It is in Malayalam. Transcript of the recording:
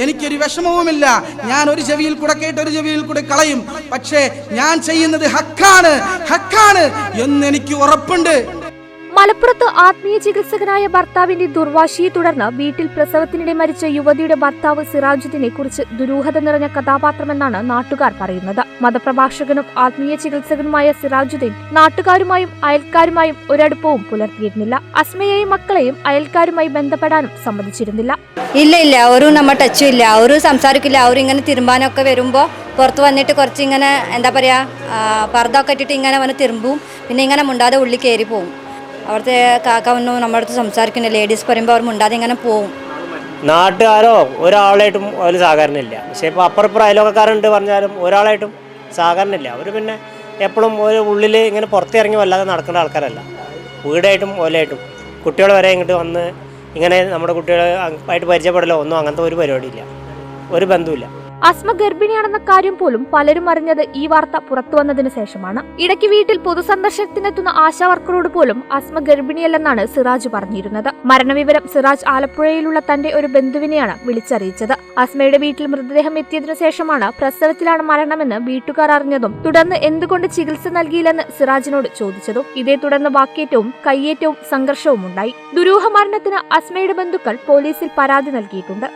എനിക്കൊരു വിഷമവുമില്ല. ഞാൻ ഒരു ചെവിയിൽ കൂടെ കേട്ട് ഒരു ചെവിയിൽ കൂടെ കളയും. പക്ഷേ ഞാൻ ചെയ്യുന്നത് ഹക്കാണ് എന്ന് എനിക്ക് ഉറപ്പുണ്ട്. മലപ്പുറത്ത് ആത്മീയ ചികിത്സകനായ ഭർത്താവിന്റെ ദുർവാശിയെ തുടർന്ന് വീട്ടിൽ പ്രസവത്തിനിടെ മരിച്ച യുവതിയുടെ ഭർത്താവ് സിറാജുദ്ദീനെ കുറിച്ച് ദുരൂഹത നിറഞ്ഞ കഥാപാത്രമെന്നാണ് നാട്ടുകാർ പറയുന്നത്. മതപ്രഭാഷകനും ആത്മീയ ചികിത്സകനുമായ സിറാജുദ്ദീൻ നാട്ടുകാരുമായും അയൽക്കാരുമായും ഒരടുപ്പവും പുലർത്തിയിരുന്നില്ല. അസ്മയെയും മക്കളെയും അയൽക്കാരുമായി ബന്ധപ്പെടാനും സമ്മതിച്ചിരുന്നില്ല. ഇല്ല ഒരു നമ്മ ടച്ചും ഇല്ല, ഒരു സംസാരിക്കില്ല. അവരിങ്ങനെ തിരുമ്പാനൊക്കെ വരുമ്പോൾ പുറത്ത് വന്നിട്ട് കുറച്ച് ഇങ്ങനെ എന്താ പറയുക പർദ്ദൊക്കെ ഇട്ടിട്ട് ഇങ്ങനെ വന്ന് തിരുമ്പും. പിന്നെ ഇങ്ങനെ മുണ്ടാതെ ഉള്ളിൽ കയറി പോകും. അവിടുത്തെ കാക്ക ഒന്നും നമ്മുടെ അടുത്ത് സംസാരിക്കുന്നില്ല. ലേഡീസ് പറയുമ്പോൾ അവർ മുണ്ടാതെ ഇങ്ങനെ പോവും. നാട്ടുകാരോ ഒരാളായിട്ടും ഒരു സഹകരണമില്ല. പക്ഷേ ഇപ്പോൾ അപ്പുറപ്പുറം അയൽവക്കക്കാരുണ്ട് പറഞ്ഞാലും ഒരാളായിട്ടും സഹകരണമില്ല. അവർ പിന്നെ എപ്പോഴും ഒരു ഉള്ളിൽ ഇങ്ങനെ പുറത്തിറങ്ങി വല്ലാതെ നടക്കേണ്ട ആൾക്കാരല്ല. വീടായിട്ടും ഓലായിട്ടും കുട്ടികൾ വരെ ഇങ്ങോട്ട് വന്ന് ഇങ്ങനെ നമ്മുടെ കുട്ടികളെ ആയിട്ട് പരിചയപ്പെടലോ ഒന്നും അങ്ങനത്തെ ഒരു പരിപാടിയില്ല, ഒരു ബന്ധവുമില്ല. അസ്മ ഗർഭിണിയാണെന്ന കാര്യം പോലും പലരും അറിഞ്ഞത് ഈ വാർത്ത പുറത്തു വന്നതിന് ശേഷമാണ്. ഇടയ്ക്ക് വീട്ടിൽ പൊതുസന്ദർശനത്തിനെത്തുന്ന ആശാവർക്കറോട് പോലും അസ്മ ഗർഭിണിയല്ലെന്നാണ് സിറാജ് പറഞ്ഞിരുന്നത്. മരണവിവരം സിറാജ് ആലപ്പുഴയിലുള്ള തന്റെ ഒരു ബന്ധുവിനെയാണ് വിളിച്ചറിയിച്ചത്. അസ്മയുടെ വീട്ടിൽ മൃതദേഹം എത്തിയതിനു ശേഷമാണ് പ്രസവത്തിലാണ് മരണമെന്ന് വീട്ടുകാർ അറിഞ്ഞതും തുടർന്ന് എന്തുകൊണ്ട് ചികിത്സ നൽകിയില്ലെന്ന് സിറാജിനോട് ചോദിച്ചതും. ഇതേ തുടർന്ന് വാക്കേറ്റവും കയ്യേറ്റവും സംഘർഷവും ഉണ്ടായി. ദുരൂഹ മരണത്തിന് അസ്മയുടെ ബന്ധുക്കൾ പോലീസിൽ പരാതി നൽകിയിട്ടുണ്ട്.